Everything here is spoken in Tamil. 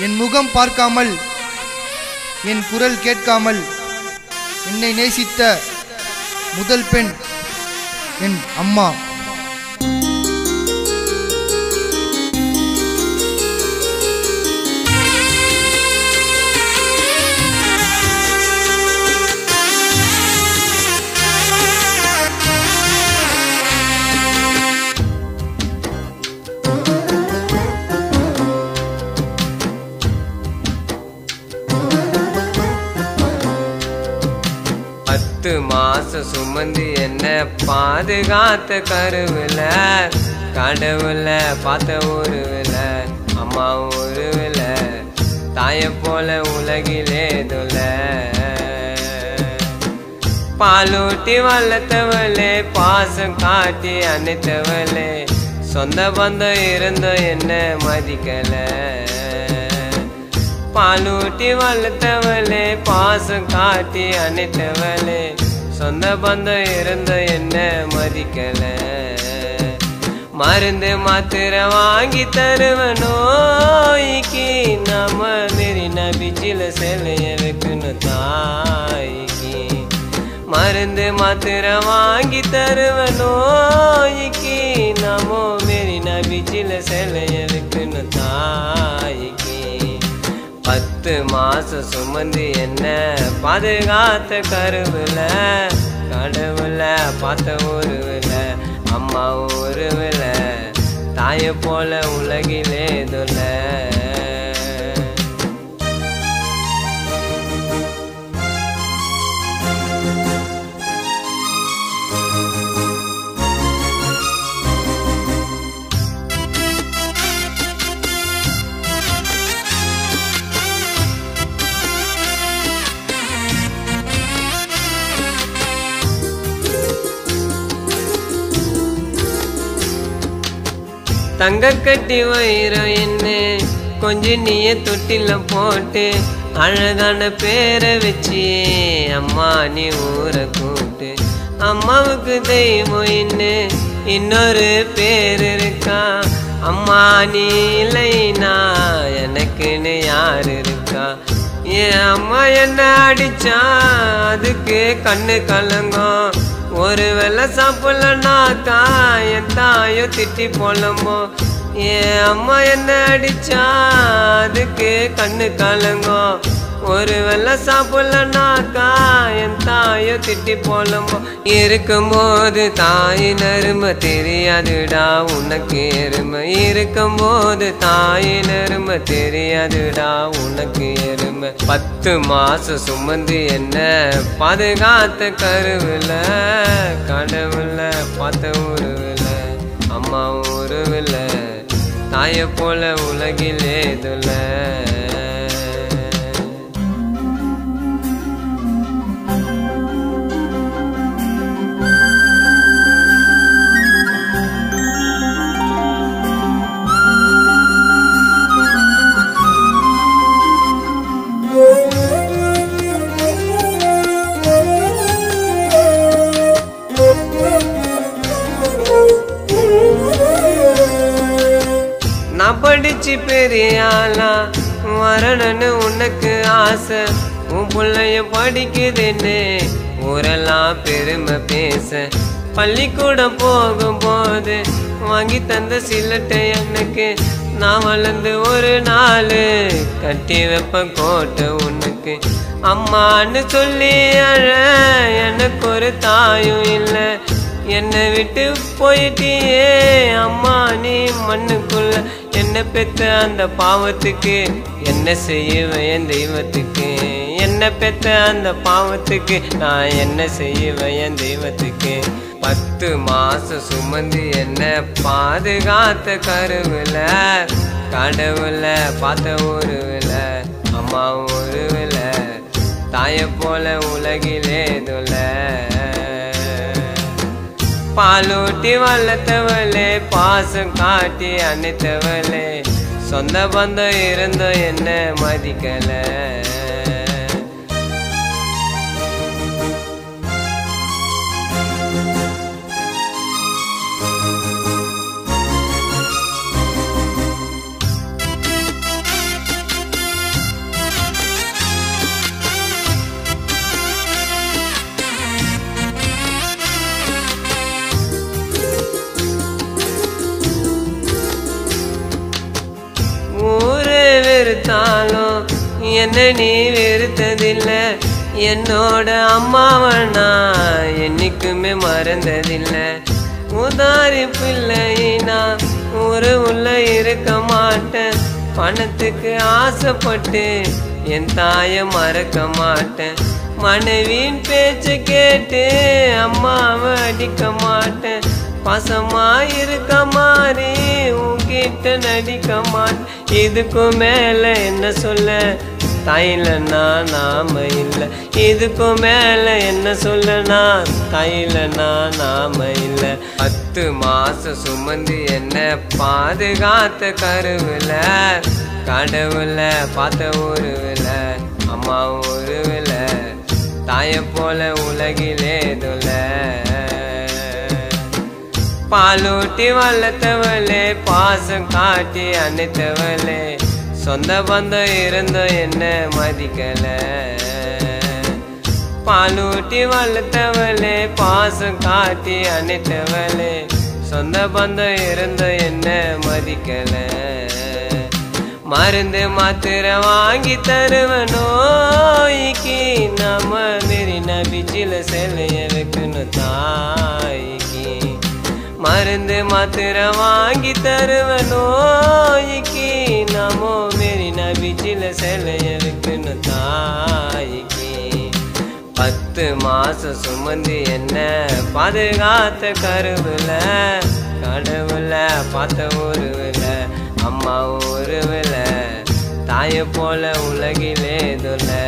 என் முகம் பார்க்காமல் என் குரல் கேட்காமல் என்னை நேசித்த முதல் பெண் என் அம்மா. மாசம் சுமந்து என்ன பாதுகாத்த கருவில கடவுள பார்த்த உருவில அம்மா உருவில தாய போல உலகிலே தொல பாலூட்டி வளர்த்தவளே பாசம் காட்டி அணைத்தவளே சொந்த பந்தம் இருந்த என்ன மதிக்கல பாலூட்டி வளர்த்தவளே பாசம் காட்டி அணைத்தவளே சொந்த பந்தம் இருந்த என்ன மதிக்கல மருந்து மாத்திர வாங்கி தருவனோய்க்கு நாம மெரினா பீச்சில் சிலைய வைக்கணும் தாய்க்கு மருந்து மாத்திர வாங்கி தருவனோய்க்கு நாம மெரினா பீச்சில் சிலைய வைக்கணும் தாய்க்கு 10 மாசம் சுமந்து என்ன பாதுகாத்த கருவில கடவுள பார்த்த உருவில அம்மா உருவில தாய போல உலகிலே தொல தங்க கட்டி வைரம் என்ன கொஞ்சம் நீய தொட்டில போட்டு அழகான பேரை வச்சு அம்மா நீ ஊரை கூட்டு அம்மாவுக்கு தெய்வம் என்ன இன்னொரு பேர் இருக்கா அம்மா நீ இல்லைனா எனக்குன்னு யார் இருக்கா என் அம்மா என்ன அடிச்சா அதுக்கு கண்ணு கலங்கும் ஒரு வேளை சாப்பிடலனாக்கா என் தாயோ திட்டி போலமோ என் அம்மா என்ன அடிச்சா அதுக்கு கண்ணு கலங்கும் ஒரு வேளை சாப்பிடலனாக்கா என் தாயோ திட்டி போலமோ இருக்கும்போது தாயின் அருமை தெரியாதுடா உனக்கு எருமை இருக்கும்போது தாயின் அருமை தெரியாதுடா உனக்கு எருமை 10 மாசம் சுமந்து என்ன பாதுகாத்த கருவில கடவுள பார்த்த உருவில அம்மா உருவில தாய போல உலகிலே தொல நான் படிச்சு பெரியாளா வரணுன்னு உனக்கு ஆசை உன் பிள்ளைய படிக்குதுன்னு ஊரெல்லாம் பெருமை பேச பள்ளிக்கூடம் போகும்போது வாங்கி தந்த சிலட்டை எனக்கு நான் வளர்ந்து ஒரு நாள் கட்டி வைப்பேன் கோட்டை உனக்கு அம்மான்னு சொல்லி அழ எனக்கு ஒரு தாயும் இல்லை என்னை விட்டு போயிட்டியே அம்மா நீ மண்ணுக்குள்ள என்ன பெத்த அந்த பாவத்துக்கு என்ன செய்வேன் என் தெய்வத்துக்கு என்ன பெத்த அந்த பாவத்துக்கு நான் என்ன செய்வேன் என் தெய்வத்துக்கு 10 மாசம் சுமந்து என்ன பாதுகாத்த கருவில கடவுள பார்த்த உருவில அம்மா உருவில தாய போல உலகிலே தொல பாலூட்டி வளர்த்தவளே பாசம் காட்டி அணைத்தவளே சொந்த பந்தம் இருந்தோ என்ன மதிக்கல வெறுத்தாலும் என்ன நீ வெறுத்ததில்லை. என்னோட அம்மாவை நான் என்னைக்குமே மறந்ததில்லை. உதாரி பிள்ளைனா ஒரு உள்ள இருக்க மாட்டேன். பணத்துக்கு ஆசைப்பட்டு என் தாயை மறக்க மாட்டேன். மனைவியின் பேச்சு கேட்டு அம்மாவை அடிக்க மாட்டேன். பாசமா இருக்க மாதிரி உன்கிட்ட நடிக்க மாட்டேன். இதுக்கும் மேல என்ன சொல்ல, தாயிலனா நாம இல்லை. இதுக்கும் மேல என்ன சொல்லனா, தாயிலனா நாம இல்லை. 10 மாசம் சுமந்து என்ன பாதுகாத்த கருவில, கடவுள பார்த்த உருவில, அம்மா உருவில, தாயை போல உலகிலே தொல. பாலூட்டி வளர்த்தவளே, பாசம் காட்டி அணைத்தவளே, சொந்த பந்தம் இருந்தோ என்ன மதிக்கல. பாலூட்டி வளர்த்தவளே, பாசம் காட்டி அணைத்தவளே, சொந்த பந்தம் இருந்தோ என்ன மதிக்கல. மருந்து மாத்திரை வாங்கி தருவன் நோய்க்கு, நம்ம மெரினா பீச்சில் சிலைய வைக்கணும் தாய்க்கு. மருந்து மாத்திரை வாங்கி தருவன் நோய்க்கு, நம்ம மெரினா பீச்சில் சிலைய வைக்கணும் தாய்க்கு. 10 மாசம் சுமந்து என்ன பாதுகாத்த கருவில, கடவுள பார்த்த உருவில, அம்மா உருவில, தாயை போல உலகிலே தொல்லை.